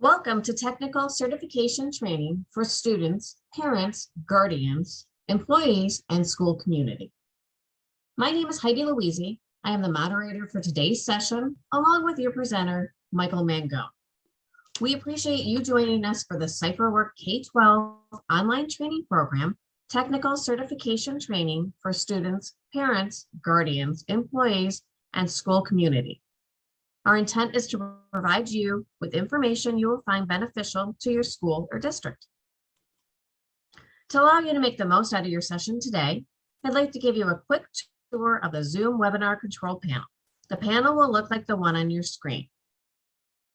Welcome to Technical Certification Training for students, parents, guardians, employees, and school community. My name is Heidi Louise. I am the moderator for today's session, along with your presenter, Michael Mangone. We appreciate you joining us for the CypherWorx K-12 online training program, Technical Certification Training for students, parents, guardians, employees, and school community. Our intent is to provide you with information you will find beneficial to your school or district. To allow you to make the most out of your session today, I'd like to give you a quick tour of the Zoom webinar control panel. The panel will look like the one on your screen.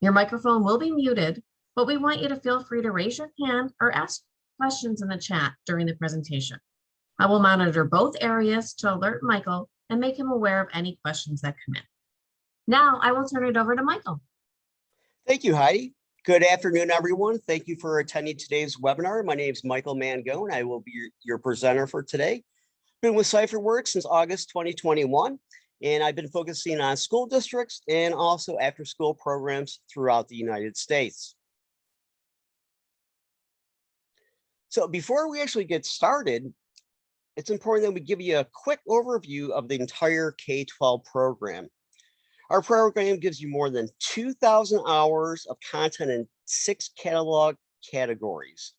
Your microphone will be muted, but we want you to feel free to raise your hand or ask questions in the chat during the presentation. I will monitor both areas to alert Michael and make him aware of any questions that come in. Now I will turn it over to Michael. Thank you, Heidi. Good afternoon, everyone. Thank you for attending today's webinar. My name is Michael Mangone. I will be your presenter for today. Been with CypherWorx since August 2021, and I've been focusing on school districts and also after-school programs throughout the United States. So before we actually get started, it's important that we give you a quick overview of the entire K-12 program. Our program gives you more than 2,000 hours of content in 6 catalog categories.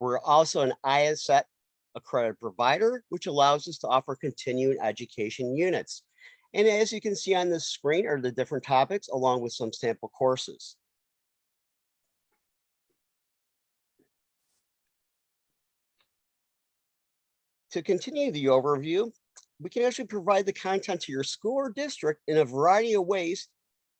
We're also an ISET accredited provider, which allows us to offer continuing education units. And as you can see on this screen are the different topics along with some sample courses. To continue the overview, we can actually provide the content to your school or district in a variety of ways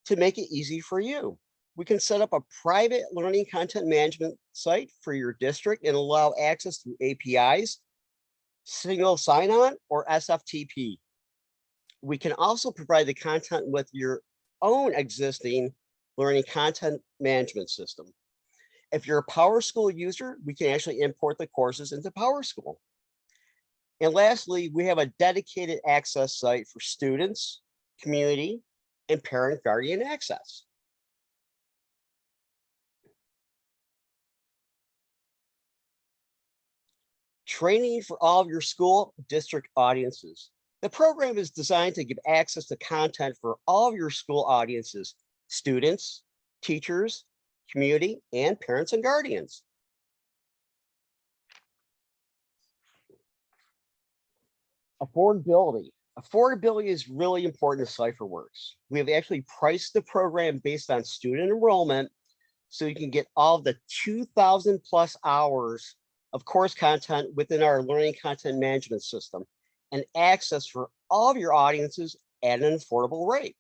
to make it easy for you. We can set up a private learning content management site for your district and allow access through APIs, single sign-on, or SFTP. We can also provide the content with your own existing learning content management system. If you're a PowerSchool user, we can actually import the courses into PowerSchool. And lastly, we have a dedicated access site for students, community, and parent guardian access. Training for all of your school district audiences. The program is designed to give access to content for all of your school audiences, students, teachers, community, and parents and guardians. Affordability. Affordability is really important to CypherWorx. We have actually priced the program based on student enrollment so you can get all of the 2,000 plus hours of course content within our learning content management system and access for all of your audiences at an affordable rate.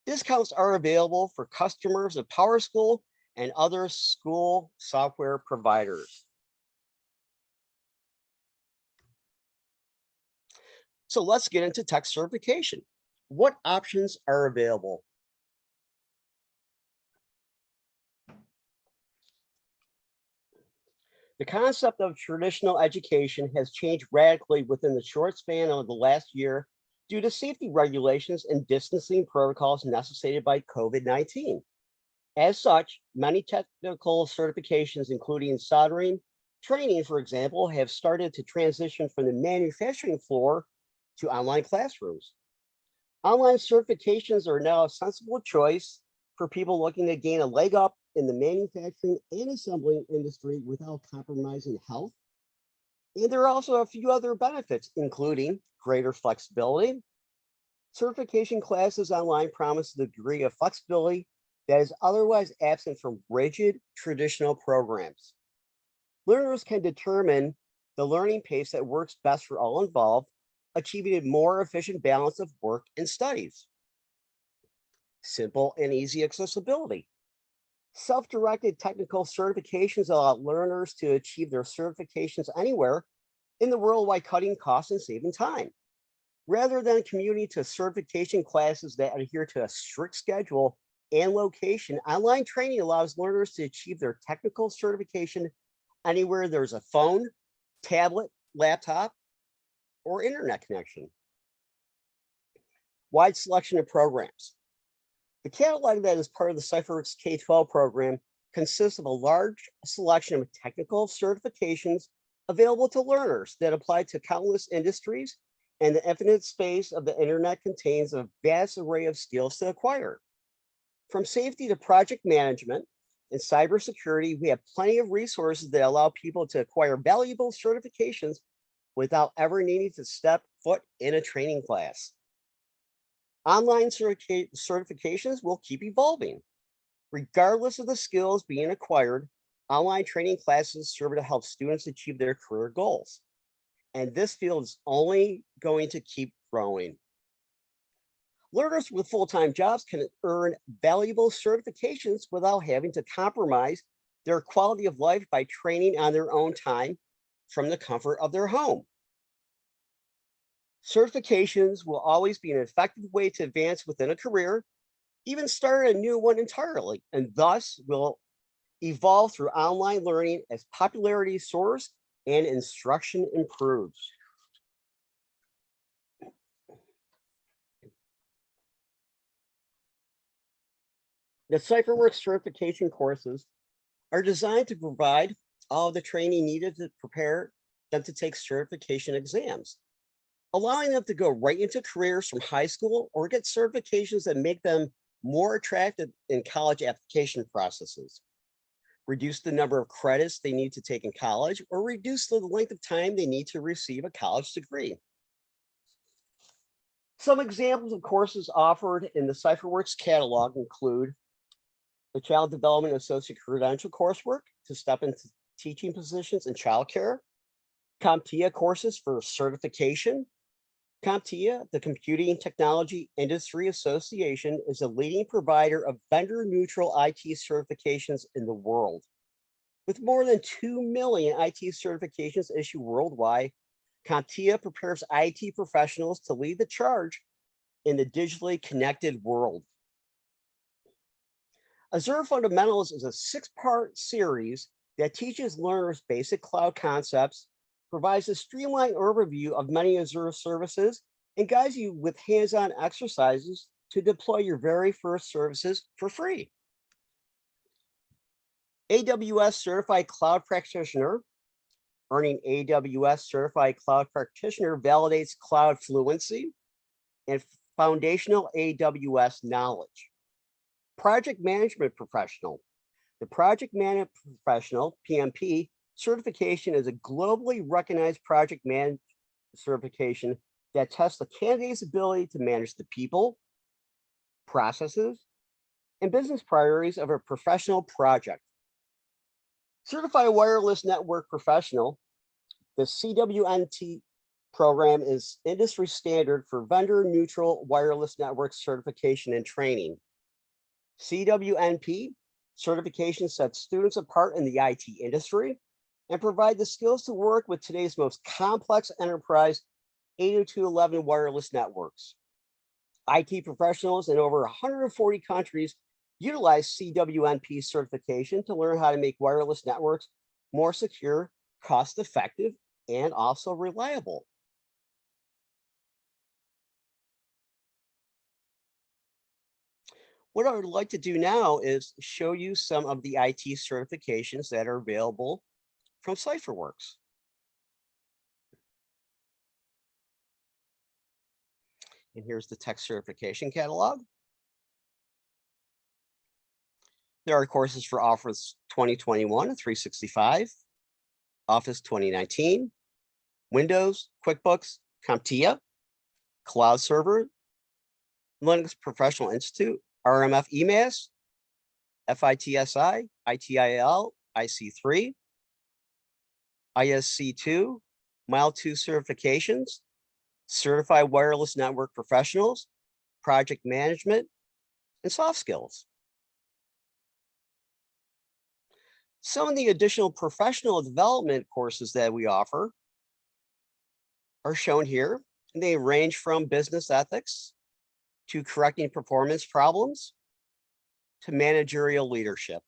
Discounts are available for customers of PowerSchool and other school software providers. So let's get into tech certification. What options are available? The concept of traditional education has changed radically within the short span of the last year due to safety regulations and distancing protocols necessitated by COVID-19. As such, many technical certifications, including soldering training, for example, have started to transition from the manufacturing floor to online classrooms. Online certifications are now a sensible choice for people looking to gain a leg up in the manufacturing and assembling industry without compromising health. And there are also a few other benefits, including greater flexibility. Certification classes online promise a degree of flexibility that is otherwise absent from rigid traditional programs. Learners can determine the learning pace that works best for all involved, achieving a more efficient balance of work and studies. Simple and easy accessibility. Self-directed technical certifications allow learners to achieve their certifications anywhere in the world while cutting costs and saving time. Rather than commuting to certification classes that adhere to a strict schedule and location, online training allows learners to achieve their technical certification anywhere there's a phone, tablet, laptop, or internet connection. Wide selection of programs. The catalog that is part of the CypherWorx K-12 program consists of a large selection of technical certifications available to learners that apply to countless industries, and the infinite space of the internet contains a vast array of skills to acquire. From safety to project management and cybersecurity, we have plenty of resources that allow people to acquire valuable certifications without ever needing to step foot in a training class. Online certifications will keep evolving. Regardless of the skills being acquired, online training classes serve to help students achieve their career goals. And this field is only going to keep growing. Learners with full-time jobs can earn valuable certifications without having to compromise their quality of life by training on their own time from the comfort of their home. Certifications will always be an effective way to advance within a career, even start a new one entirely, and thus will evolve through online learning as popularity soars and instruction improves. The CypherWorx certification courses are designed to provide all the training needed to prepare them to take certification exams, allowing them to go right into careers from high school or get certifications that make them more attractive in college application processes, reduce the number of credits they need to take in college, or reduce the length of time they need to receive a college degree. Some examples of courses offered in the CypherWorx catalog include the Child Development Associate Credential coursework to step into teaching positions in childcare, CompTIA courses for certification. CompTIA, the Computing Technology Industry Association, is a leading provider of vendor-neutral IT certifications in the world. With more than 2 million IT certifications issued worldwide, CompTIA prepares IT professionals to lead the charge in the digitally connected world. Azure Fundamentals is a 6-part series that teaches learners basic cloud concepts, provides a streamlined overview of many Azure services, and guides you with hands-on exercises to deploy your very first services for free. AWS Certified Cloud Practitioner. Earning AWS Certified Cloud Practitioner validates cloud fluency and foundational AWS knowledge. Project Management Professional. The Project Management Professional, PMP, certification is a globally recognized project management certification that tests the candidate's ability to manage the people, processes, and business priorities of a professional project. Certified Wireless Network Professional, the CWNT program is industry standard for vendor-neutral wireless network certification and training. CWNP certification sets students apart in the IT industry and provide the skills to work with today's most complex enterprise 802.11 wireless networks. IT professionals in over 140 countries utilize CWNP certification to learn how to make wireless networks more secure, cost-effective, and also reliable. What I would like to do now is show you some of the IT certifications that are available from CypherWorx. And here's the tech certification catalog. There are courses for Office 2021 and 365, Office 2019, Windows, QuickBooks, CompTIA, Cloud Server, Linux Professional Institute, RMF EMAS, FITSI, ITIL, IC3, ISC2, MIL2 certifications, Certified Wireless Network Professionals, Project Management, and Soft Skills. Some of the additional professional development courses that we offer are shown here. They range from business ethics to correcting performance problems to managerial leadership.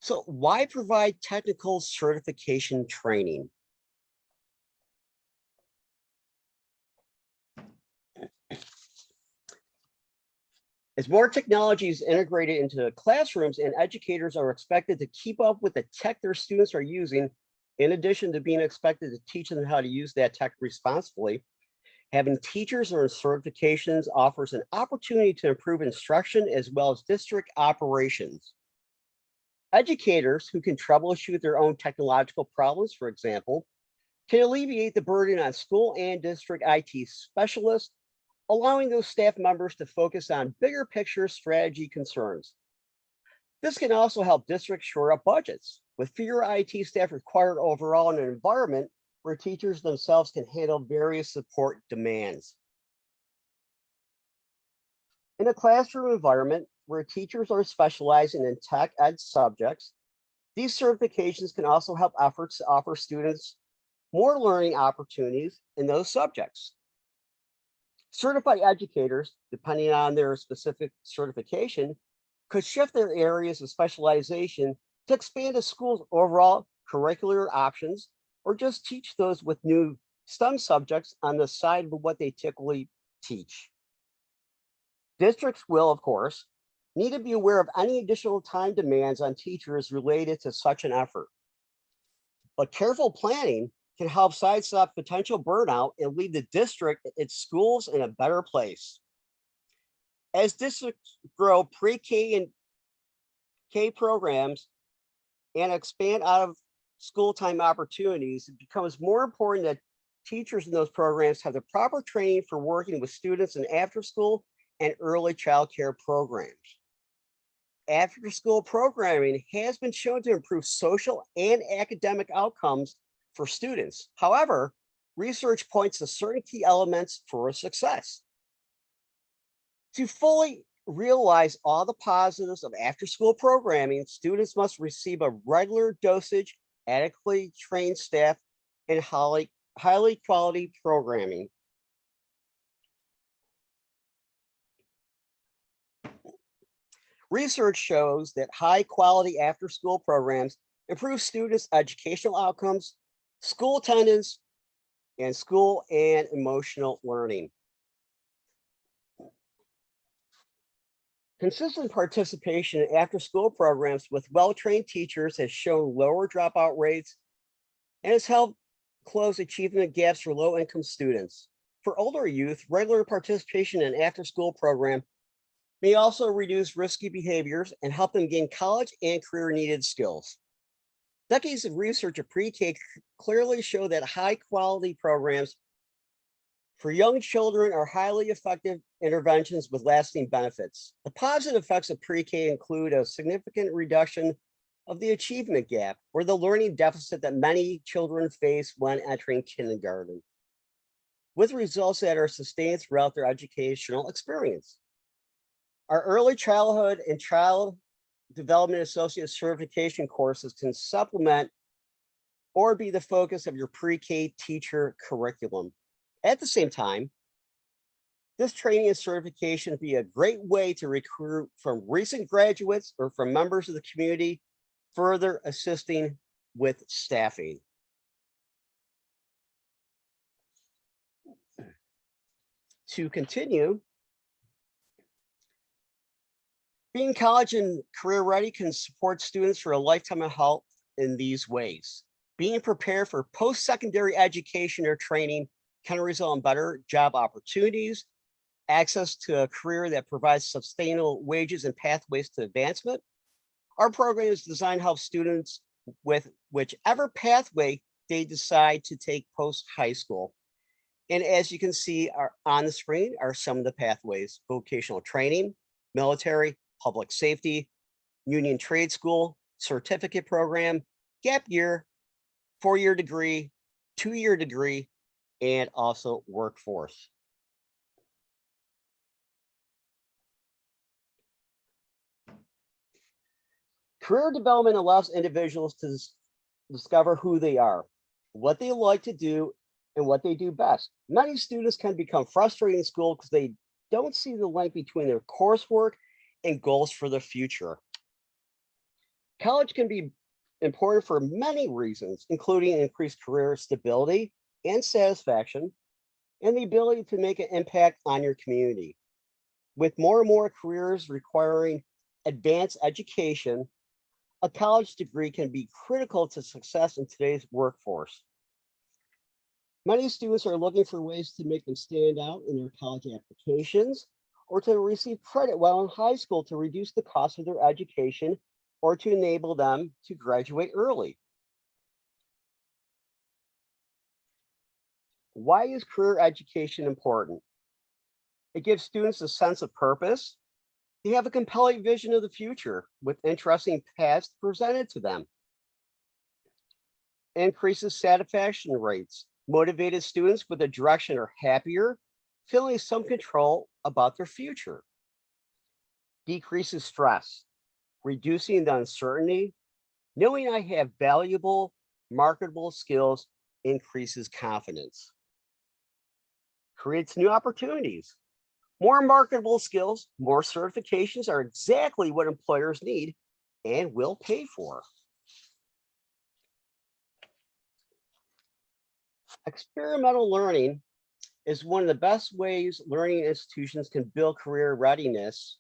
So why provide technical certification training? As more technology is integrated into classrooms and educators are expected to keep up with the tech their students are using, in addition to being expected to teach them how to use that tech responsibly, having teachers earn certifications offers an opportunity to improve instruction as well as district operations. Educators who can troubleshoot their own technological problems, for example, can alleviate the burden on school and district IT specialists, allowing those staff members to focus on bigger picture strategy concerns. This can also help districts shore up budgets, with fewer IT staff required overall in an environment where teachers themselves can handle various support demands. In a classroom environment where teachers are specializing in tech ed subjects, these certifications can also help efforts to offer students more learning opportunities in those subjects. Certified educators, depending on their specific certification, could shift their areas of specialization to expand a school's overall curricular options or just teach those with new STEM subjects on the side of what they typically teach. Districts will, of course, need to be aware of any additional time demands on teachers related to such an effort. But careful planning can help sidestep potential burnout and leave the district, its schools in a better place. As districts grow pre-K and K programs and expand out of school time opportunities, it becomes more important that teachers in those programs have the proper training for working with students in after school and early child care programs. After school programming has been shown to improve social and academic outcomes for students. However, research points to certain key elements for success. To fully realize all the positives of after school programming, students must receive a regular dosage, adequately trained staff, and highly quality programming. Research shows that high quality after school programs improve students' educational outcomes, school attendance, and school and emotional learning. Consistent participation in after school programs with well-trained teachers has shown lower dropout rates and has helped close achievement gaps for low-income students. For older youth, regular participation in after school program may also reduce risky behaviors and help them gain college and career needed skills. Decades of research of pre-K clearly show that high quality programs for young children are highly effective interventions with lasting benefits. The positive effects of pre-K include a significant reduction of the achievement gap or the learning deficit that many children face when entering kindergarten, with results that are sustained throughout their educational experience. Our early childhood and Child Development Associate certification courses can supplement or be the focus of your pre-K teacher curriculum. At the same time, this training and certification would be a great way to recruit from recent graduates or from members of the community, further assisting with staffing. To continue, being college and career ready can support students for a lifetime of health in these ways. Being prepared for post-secondary education or training can result in better job opportunities, access to a career that provides sustainable wages and pathways to advancement. Our program is designed to help students with whichever pathway they decide to take post-high school. And as you can see on the screen are some of the pathways: vocational training, military, public safety, union trade school, certificate program, gap year, 4-year degree, 2-year degree, and also workforce. Career development allows individuals to discover who they are, what they like to do, and what they do best. Many students can become frustrated in school because they don't see the link between their coursework and goals for the future. College can be important for many reasons, including increased career stability and satisfaction, and the ability to make an impact on your community. With more and more careers requiring advanced education, a college degree can be critical to success in today's workforce. Many students are looking for ways to make them stand out in their college applications or to receive credit while in high school to reduce the cost of their education or to enable them to graduate early. Why is career education important? It gives students a sense of purpose. They have a compelling vision of the future with interesting paths presented to them. Increases satisfaction rates. Motivated students with a direction are happier, feeling some control about their future. Decreases stress, reducing the uncertainty. Knowing I have valuable, marketable skills increases confidence. Creates new opportunities. More marketable skills, more certifications are exactly what employers need and will pay for. Experimental learning is one of the best ways learning institutions can build career readiness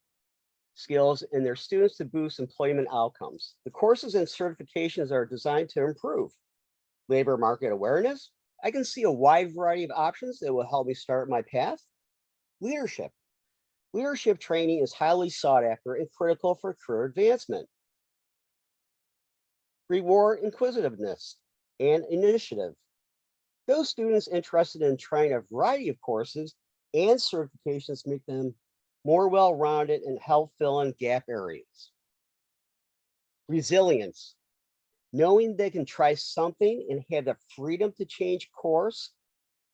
skills in their students to boost employment outcomes. The courses and certifications are designed to improve labor market awareness. I can see a wide variety of options that will help me start my path. Leadership. Leadership training is highly sought after and critical for career advancement. Reward inquisitiveness and initiative. Those students interested in trying a variety of courses and certifications make them more well-rounded and help fill in gap areas. Resilience. Knowing they can try something and have the freedom to change course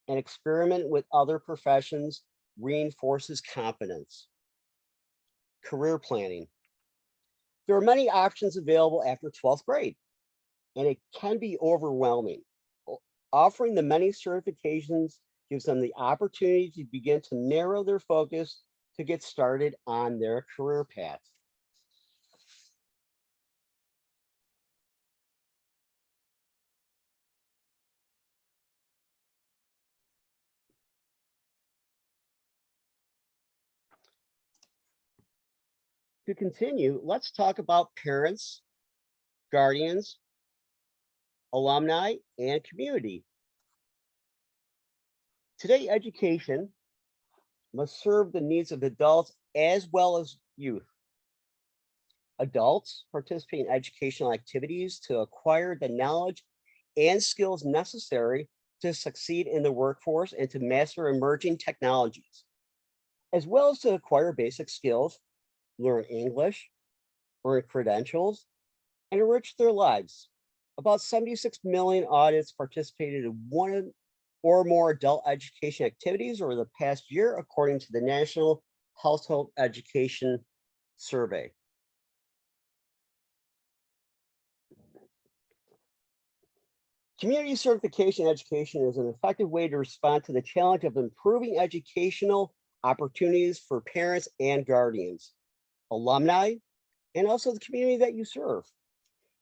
and experiment with other professions reinforces confidence. Career planning. There are many options available after 12th grade, and it can be overwhelming. Offering the many certifications gives them the opportunity to begin to narrow their focus to get started on their career path. To continue, let's talk about parents, guardians, alumni, and community. Today, education must serve the needs of adults as well as youth. Adults participate in educational activities to acquire the knowledge and skills necessary to succeed in the workforce and to master emerging technologies, as well as to acquire basic skills, learn English, earn credentials, and enrich their lives. About 76 million audits participated in one or more adult education activities over the past year, according to the National Household Education Survey. Community certification education is an effective way to respond to the challenge of improving educational opportunities for parents and guardians, alumni, and also the community that you serve,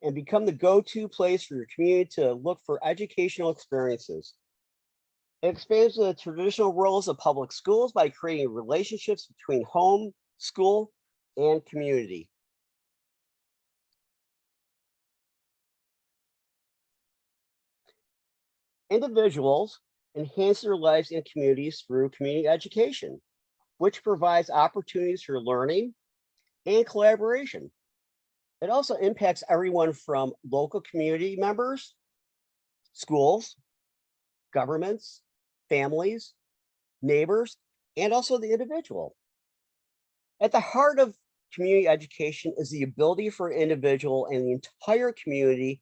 and become the go-to place for your community to look for educational experiences. It expands the traditional roles of public schools by creating relationships between home, school, and community. Individuals enhance their lives and communities through community education, which provides opportunities for learning and collaboration. It also impacts everyone from local community members, schools, governments, families, neighbors, and also the individual. At the heart of community education is the ability for an individual and the entire community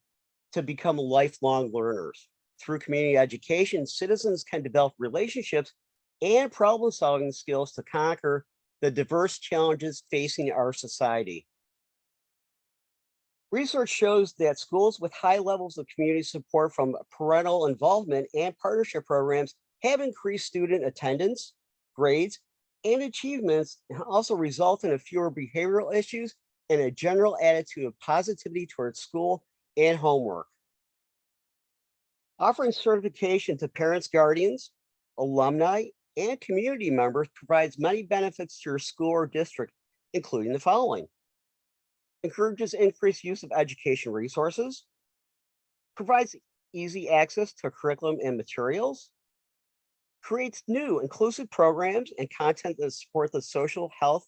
to become lifelong learners. Through community education, citizens can develop relationships and problem-solving skills to conquer the diverse challenges facing our society. Research shows that schools with high levels of community support from parental involvement and partnership programs have increased student attendance, grades, and achievements, and also result in fewer behavioral issues and a general attitude of positivity towards school and homework. Offering certification to parents, guardians, alumni, and community members provides many benefits to your school or district, including the following. Encourages increased use of education resources, provides easy access to curriculum and materials, creates new inclusive programs and content that support the social, health,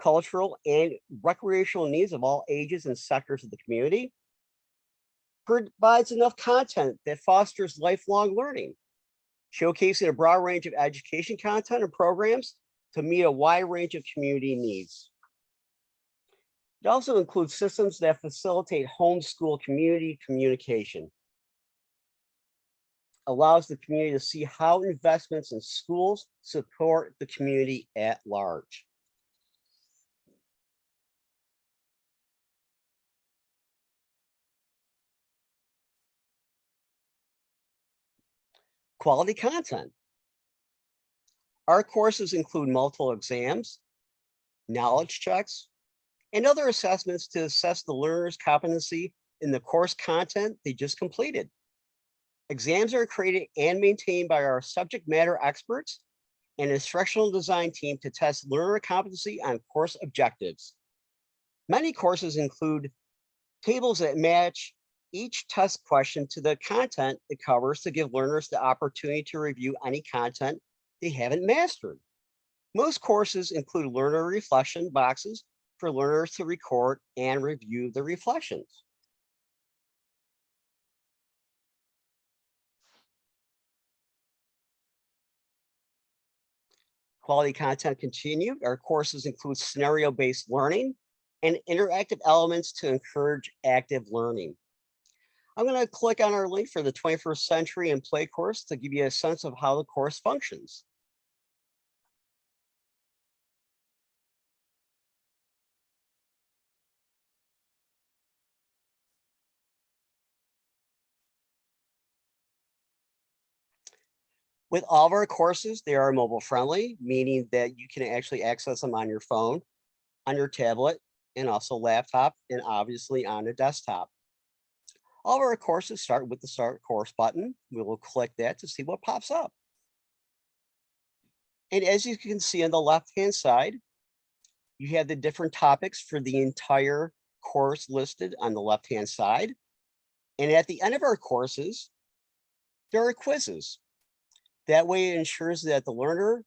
cultural, and recreational needs of all ages and sectors of the community, provides enough content that fosters lifelong learning, showcasing a broad range of education content and programs to meet a wide range of community needs. It also includes systems that facilitate homeschool community communication. Allows the community to see how investments in schools support the community at large. Quality content. Our courses include multiple exams, knowledge checks, and other assessments to assess the learner's competency in the course content they just completed. Exams are created and maintained by our subject matter experts and instructional design team to test learner competency on course objectives. Many courses include tables that match each test question to the content it covers to give learners the opportunity to review any content they haven't mastered. Most courses include learner reflection boxes for learners to record and review the reflections. Quality content continued. Our courses include scenario-based learning and interactive elements to encourage active learning. I'm going to click on our link for the 21st Century and Play course to give you a sense of how the course functions. With all of our courses, they are mobile friendly, meaning that you can actually access them on your phone, on your tablet, and also laptop, and obviously on a desktop. All of our courses start with the Start Course button. We will click that to see what pops up. And as you can see on the left-hand side, you have the different topics for the entire course listed on the left-hand side. And at the end of our courses, there are quizzes. That way it ensures that the learner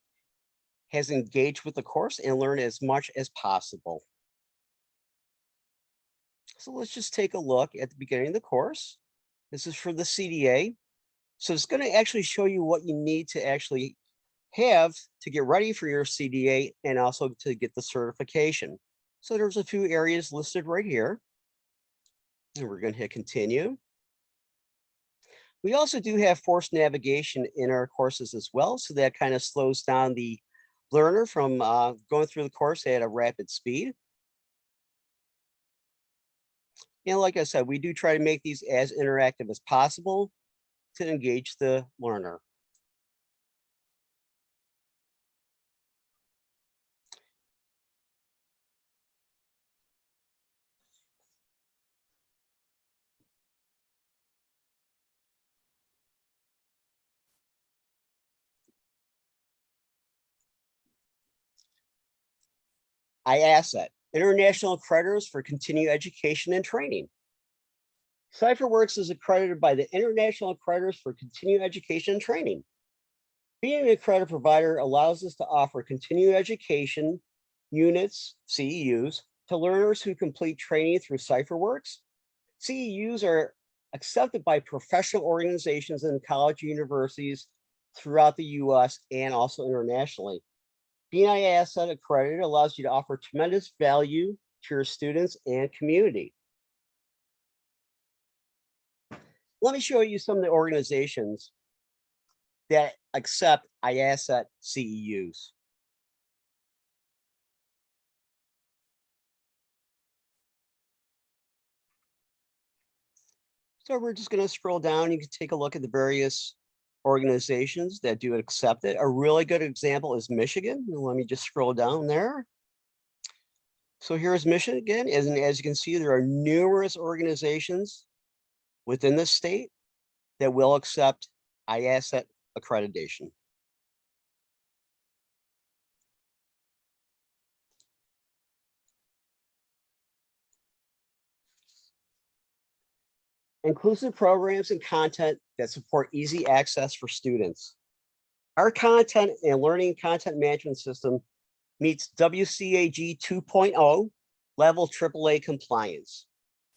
has engaged with the course and learned as much as possible. So let's just take a look at the beginning of the course. This is for the CDA. So it's going to actually show you what you need to actually have to get ready for your CDA and also to get the certification. So there's a few areas listed right here. And we're going to hit continue. We also do have forced navigation in our courses as well. So that kind of slows down the learner from going through the course at a rapid speed. And like I said, we do try to make these as interactive as possible to engage the learner. IASET, International Accreditors for Continuing Education and Training. CypherWorx is accredited by the International Accreditors for Continuing Education and Training. Being an accredited provider allows us to offer continuing education units, CEUs, to learners who complete training through CypherWorx. CEUs are accepted by professional organizations and college universities throughout the US and also internationally. Being IASET accredited allows you to offer tremendous value to your students and community. Let me show you some of the organizations that accept IASET CEUs. So we're just going to scroll down. You can take a look at the various organizations that do accept it. A really good example is Michigan. Let me just scroll down there. So here's mission again, as you can see, there are numerous organizations within the state that will accept IASET accreditation. Inclusive programs and content that support easy access for students. Our content and learning content management system meets WCAG 2.0 level AAA compliance,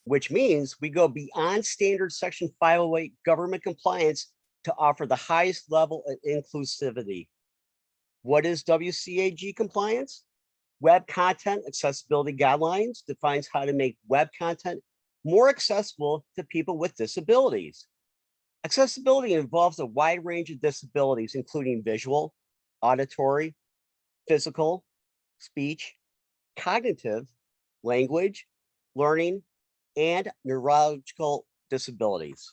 which means we go beyond standard Section 508 government compliance to offer the highest level of inclusivity. What is WCAG compliance? Web Content Accessibility Guidelines defines how to make web content more accessible to people with disabilities. Accessibility involves a wide range of disabilities, including visual, auditory, physical, speech, cognitive, language, learning, and neurological disabilities.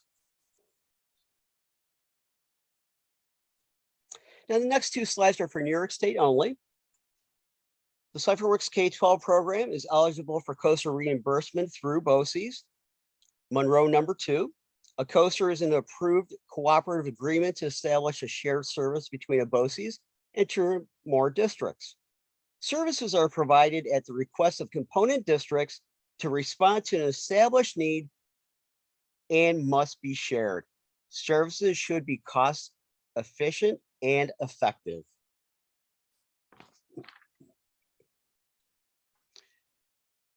Now, the next two slides are for New York State only. The CypherWorx K-12 program is eligible for COSR reimbursement through BOCES. Monroe number 2. A COSR is an approved cooperative agreement to establish a shared service between a BOCES and 2 or more districts. Services are provided at the request of component districts to respond to an established need and must be shared. Services should be cost efficient and effective.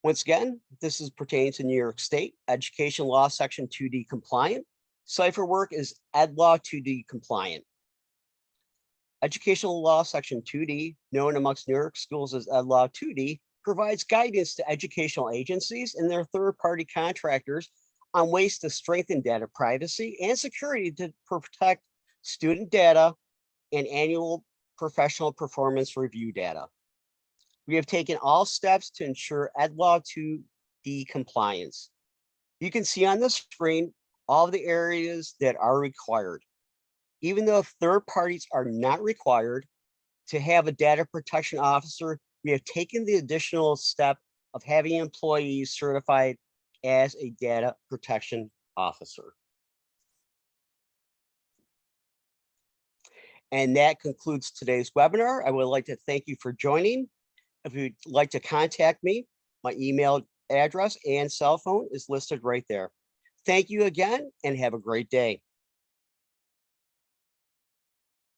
Once again, this is pertaining to New York State Education Law Section 2D compliant. CypherWorx is Ed Law 2D compliant. Educational Law Section 2D, known amongst New York schools as Ed Law 2D, provides guidance to educational agencies and their third-party contractors on ways to strengthen data privacy and security to protect student data and annual professional performance review data. We have taken all steps to ensure Ed Law 2D compliance. You can see on the screen all of the areas that are required. Even though third parties are not required to have a data protection officer, we have taken the additional step of having employees certified as a data protection officer. And that concludes today's webinar. I would like to thank you for joining. If you'd like to contact me, my email address and cell phone is listed right there. Thank you again and have a great day.